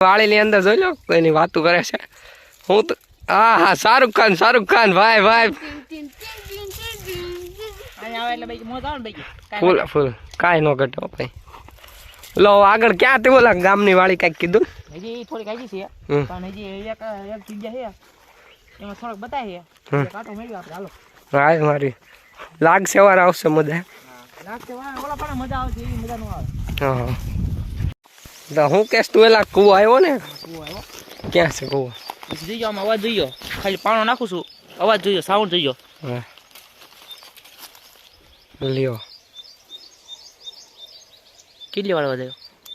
વાળીની અંદર જોઈ લો કોઈની વાતું કરે છે હું તો હા શાહરુખ ખાન ભાઈ ફૂલ કાંઈ ન ઘટો ભાઈ લો આગળ ક્યાં તે બોલા ગામની વાળી કાંઈક કીધું હજી થોડીક આવી છે પણ હજી એક જગ્યા છે એમાં થોડોક બતાય છે કાંટો મેળ્યો આપણે હાલો હા મારી લાગશે વાર આવશે મજા લાગશે વાર ઓલા પણ મજા આવશે એવી મજા ન આવે હા તો હું કેસ તું એલા કૂવો આવ્યો ને કૂવો આવ્યો ક્યાં છે કૂવો જોઈજો આમાં અવાજ જોઈજો ખાલી પાણો નાખું છું અવાજ જોઈજો સાઉન્ડ જોઈજો હા લ્યો કેટલી વાર અવાજ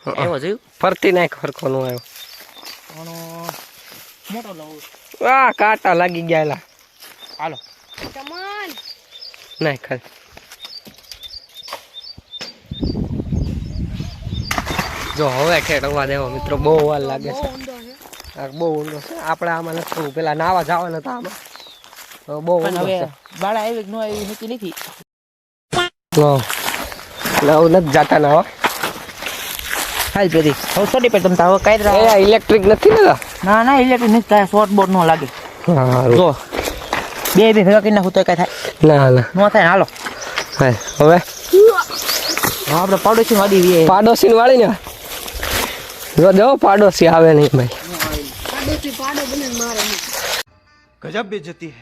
આવ્યો જોયું ફરતી નાખ ફરખો નું આવ્યો મોટો લઉં આ કાંટા લાગી ગયા એલા હાલો નાખ ખાલી જો હવે ખેડ અવાજ આવ્યો મિત્રો બહુ વાર લાગે છે બહુ ઊંડો છે આપણે આમાં નથી પેલા નાવા જવાના હતા આમાં બહુ ઊંડો છે બાળા આવી કે ન આવી નીચે લીધી નવ નથી જાતા ના હાલ પેરી હવે છોડી પે તમતા હવે કાઈ એ ઇલેક્ટ્રિક નથી ને ના ઇલેક્ટ્રિક નથી થાય શોર્ટ બોર્ડ નો લાગે હા જો બે ભેગા કરી નાખું તો કઈ થાય ના નો થાય હાલો હા હવે આપણે પાડોશી વાળી ને જો દો પાડોશી આવે નહીં ભાઈ ગજબ બેજતી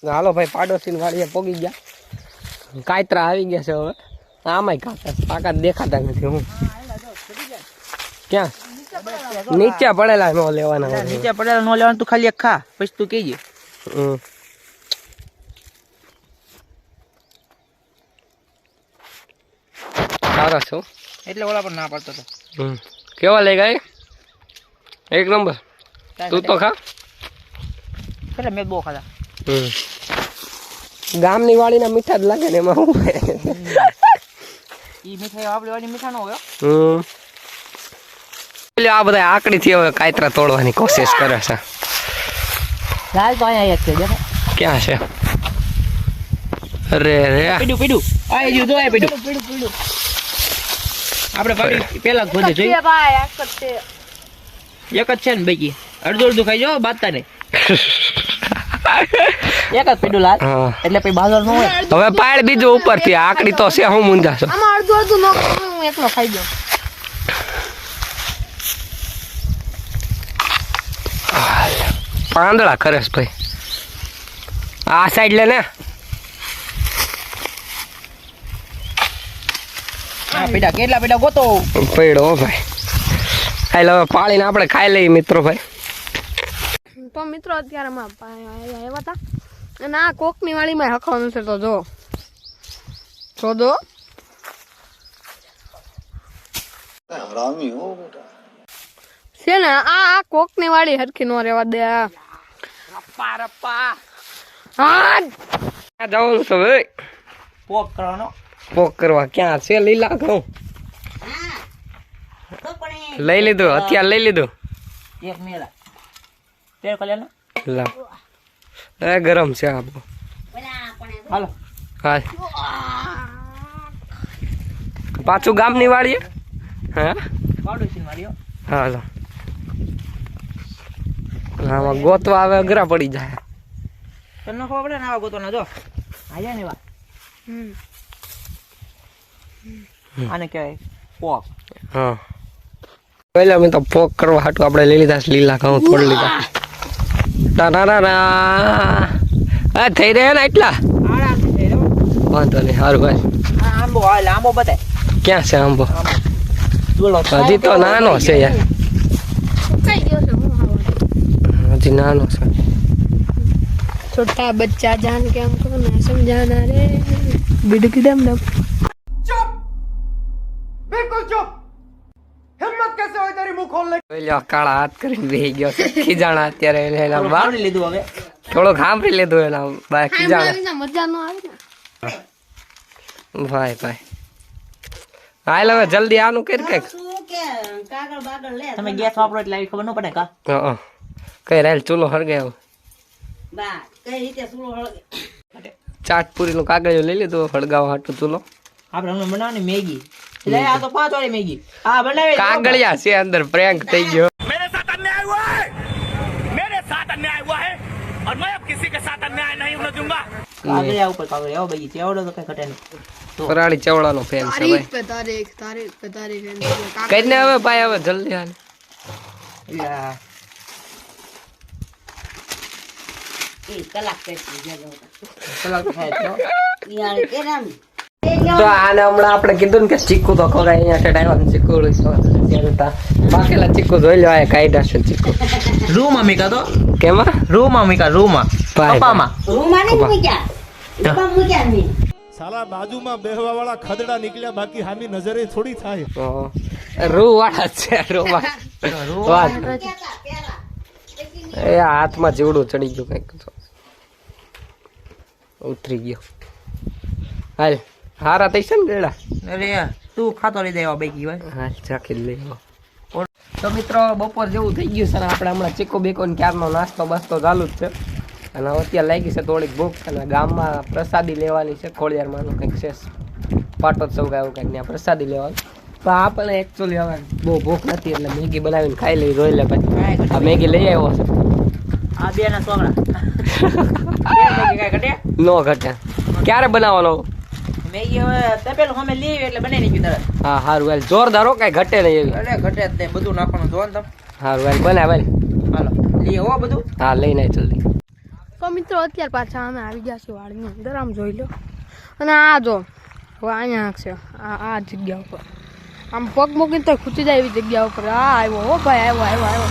હે હાલો ભાઈ પાડોશી વાળીએ પોગી ગયા કાયતરા આવી ગયા છે હવે આમાંય કાંટા પાકા દેખાતા નથી હું ક્યાં નીચે પડેલા નો લેવાના નીચે પડેલા નો લેવાનું તું ખાલી એક ખા પછી તું કહેજે સારા છો એટલે ઓલા પર ના પડતો તો કેવા લઈ ગયા એક નંબર તું તો ખા એટલે મેં બહુ ખાધા ગામની વાળીના મીઠા જ લાગે ને એમાં શું ઈ મીઠાઈ આપણી વાળી મીઠા ન હોય આ બધા આકડી થી હવે કાયતરા તોડવાની કોશિશ કરે છે લાલ તો અહીંયા એક છે દેખો ક્યાં છે અરે રે પીડું આ જો તો આ પીડું આપણે પાડી પેલા ખોદે જોઈ એક જ છે ને બાકી અડધું ખાઈ જો બાતતા ને એક જ પીડું લાલ એટલે પછી બાજર ન હોય હવે પાડ બીજું ઉપરથી આકડી તો છે હું મુંજાશો આમાં અડધું નો હું એકલો ખાઈ જાઉં પાંદડા ખરેશ ભાઈ આ સાઈડ લે ને પીડા કેટલા પીડા ગોતો પડ્યો ભાઈ હાલ હવે પાળીને આપણે ખાઈ લઈએ મિત્રો ભાઈ તો મિત્રો અત્યારે આવ્યા હતા અને આ કોકની વાળીમાં હખવાનું છે તો જો છે ને આ કોકની વાળી હરખી નો રેવા દે રપ્પા હા જવાનું છે ભાઈ પોક કરવાનો પોક કરવા ક્યાં છે લીલા ઘઉં લઈ લીધું અત્યારે લઈ લીધું એક મેલા તેર કલ્યાણ લા એ ગરમ છે આપણું હાલો હા પાછું ગામની વાળી હા પાડોશી માર્યો હાલો આમાં ગોતવા આવે અઘરા પડી જાય તને ખબર પડે ને આવા ગોતો ના જો આયા ને વા આને કહેવાય પોક હા પહેલા મેં તો પોક કરવા હાટું આપણે લઈ લીધા લીલા ઘઉં તોડી લીધા ટાટા થઈ રહ્યા ને એટલા વાંધો નહીં સારું ભાઈ આંબો બતાય ક્યાં છે આંબો હજી તો નાનો છે યાર કઈ ગયો છે હું હજી નાનો છે छोटा बच्चा जान के हमको ना समझाना रे बिडकिडम डम चुप बिल्कुल चुप हिम्मत कैसे हुई तेरी मुंह खोलने પેલો કાળા હાથ કરીને બેહી ગયો છે ખીજાણા અત્યારે એના બા લીધું હવે થોડો ખાંભરી લીધું એના બા ખીજાણા મજા નો આવે ને ભાઈ હાલ હવે જલ્દી આનું કર કઈક તમે ગેસ વાપરો એટલે ખબર ન પડે કા હા કઈ રેલ ચૂલો હળગાવ્યો બા કઈ રીતે સુલો હળગે ચાટપુરી નું કાગળ લઈ લીધું હળગાવા હાટું ચૂલો આપણે હમણાં બનાવવાની મેગી લે આ તો 5 વાળી મેગી આ બનાવી કાગળિયા છે અંદર પ્રેન્ક થઈ ગયો કાગળિયા ઉપર કાગળિયા આવો ભાઈ ચેવડો તો કઈ ઘટે નહીં. ફરાળી ચવડાનો ફેન છે ભાઈ. તારીખ पे तारीख કઈ ને હવે ભાઈ હવે જલ્દી હાલ. યા. એ કલાક પેટી જજો કલાક થાય તો યાર કેરામ તો આને હમણાં આપણે કીધું ને કે ચીકુ તો ખવાય અહીંયા છે ડાયવા ચીકુ ત્યારે તા બાકેલા ચીકુ જોઈ લો આ કાયદા છે ચીકુ રૂમાં મીકા તો કેમાં રૂમાં મીકા રૂમાં ભાઈ. પપ્પામાં રૂમાને મૂક્યા ડબ્બા મૂક્યા નહીં સાલા બાજુમાં બેહવા વાળા ખદડા નીકળ્યા બાકી હામી નજરે થોડી થાય રૂ વાળા છે રૂમાં વાત એ હાથમાં જીવડું ચડી ગયું કઈક તો ઉતરી ગયો હાલ હારા થઈ છે ને ગેડા અરે તું ખાતો લઈ દેવા બાઈકી ભાઈ હાલ ચાખી લઈ આવો. તો મિત્રો બપોર જેવું થઈ ગયું છે ને આપણે હમણાં ચીકો બેકો ને ક્યારનો નાસ્તો બાસ્તો ચાલુ જ છે અને હવે અત્યારે લાગી છે થોડીક ભૂખ અને ગામમાં પ્રસાદી લેવાની છે ખોડિયારમાંનું કંઈક છે પાટોત્સવ કે એવું કંઈક ત્યાં પ્રસાદી લેવાનું તો આપણે એકચ્યુઅલી હવે બહુ ભૂખ નથી એટલે મેગી બનાવીને ખાઈ લઈ જોઈ લે પછી આ મેગી લઈ આવ્યો છે આ બે ના છોકરા કઈ ઘટે નો ઘટે ક્યારે બનાવવાનો મેગી હવે તપેલું અમે લઈએ એટલે બનાવી નાખ્યું તરત. હા સારું વેલ જોરદાર હો કાંઈ ઘટે નહીં એવી અરે ઘટે જ નહીં બધું નાખવાનું જોવો ને તમે. સારું વેલ બનાવ વેલ હાલો લઈએ હો બધું. હા લઈને આવ જલ્દી. તો મિત્રો અત્યારે પાછા અમે આવી ગયા છીએ વાડીની અંદર આમ જોઈ લો અને આ જો હવે અહીંયા છે આ જગ્યા ઉપર આમ પગ મૂકીને તો ખૂચી જાય એવી જગ્યા ઉપર આ આવ્યો હો ભાઈ આવ્યો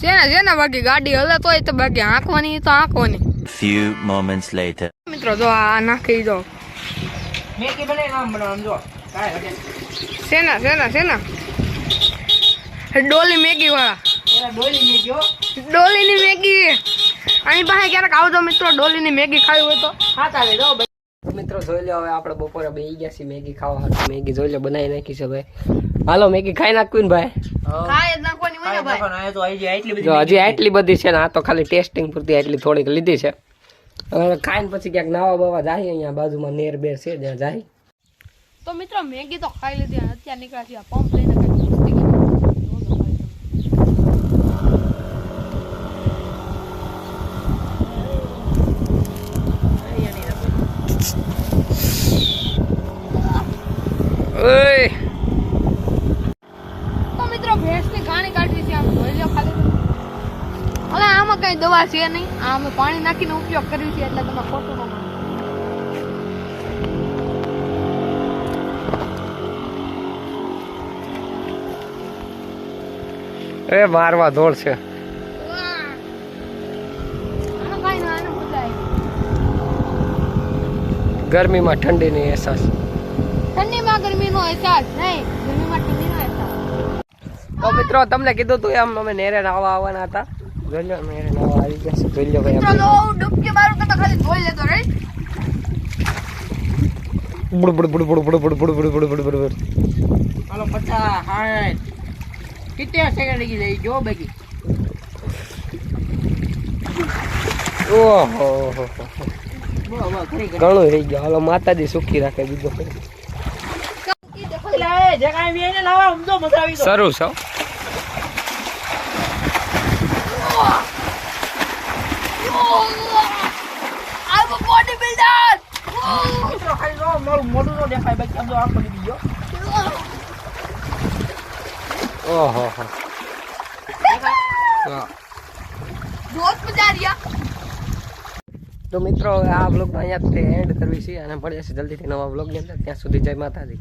શેના બાકી ગાડી હલે તોય તો બાકી આંકવાની તો આંકવાની. Few moments later. મિત્રો જો આ નાખી દો મેગી બનાવી નામ બનાવવાનું જો કાંઈ ઘટે નહીં. શેના ડોલી મેગી વાળા એના ડોલી મેગી હો ડોલીની મેગી અહીં પાસે ક્યારેક આવજો મિત્રો ડોલીની મેગી ખાવી હોય તો ખાતા રહી જાઓ ભાઈ. તો મિત્રો જોઈ લો હવે આપણે બપોરે બેસી ગયા છીએ મેગી ખાવા હાટુ. મેગી જોઈ લો બનાવી નાખી છે ભાઈ. હાલો મેગી ખાઈ નાખવી ને ભાઈ. ખાય જ નાખવાની હોય ને ભાઈ. ખાવાનું તો આઈ જાય એટલી બધી જો હજી આટલી બધી છે ને આ તો ખાલી ટેસ્ટિંગ પૂરતી આટલી થોડીક લીધી છે. હવે ખાઈને પછી ક્યાંક નાવા બાવા જાય અહીંયા બાજુમાં નેર બેર છે જ્યાં જાય. તો મિત્રો મેગી તો ખાઈ લીધી અને અત્યારે નીકળ્યા છીએ પંપ લઈને કંઈક સુસ્તી કરી. ઓય તો મિત્રો ભેંસની ઘાણી કાઢવી છે આમ જોઈ લો ખાલી. હવે આમાં કઈ દવા છે નહીં આ અમે પાણી નાખીને ઉપયોગ કર્યું છે એટલે તમે ખોટું ન માનો. એ મારવા ધોળ છે. આનું કાંઈ ના આનું મજા આવી. ગરમીમાં ઠંડીની અહેસાસ. ઠંડીમાં ગરમીનો અહેસાસ નહીં ગરમીમાં ઠંડીનો અહેસાસ. તો મિત્રો તમને કીધું તું એમ અમે નેરે નાવા આવવાના હતા. જોઈ લો નેરે નાવા આવી ગયા છે. જોઈ લો ભાઈ મિત્રો તો ડૂબકી મારું તો ખાલી જોઈ લેતો રાઈટ. બુડ બુડ બુડ બુડ બુડ બુડ બુડ બુડ બુડ બુડ બુડ. હાલો 50 60 કેટલા સેકન્ડ લગી જાય જો બાકી. ઓહો બહુ ખરી ખરી. ઘણું રહી ગયું. હાલો માતાજી સુખી રાખે બીજો કઈ. એટલે જે કાંઈ બી એને લાવા સમજો મજા આવી તો. શરૂ છો I'm a bodybuilder. મિત્રો ખાલી જો મારું મોઢું નો દેખાય બાકી આમ જો આંખો નીકળી ગયો. ઓહો જોશ મજા રહ્યા. તો મિત્રો હવે આ બ્લોગમાં અહીંયાથી એન્ડ કરવી છે અને મળીએ છીએ જલ્દીથી નવા બ્લોગની અંદર. ત્યાં સુધી જય માતાજી.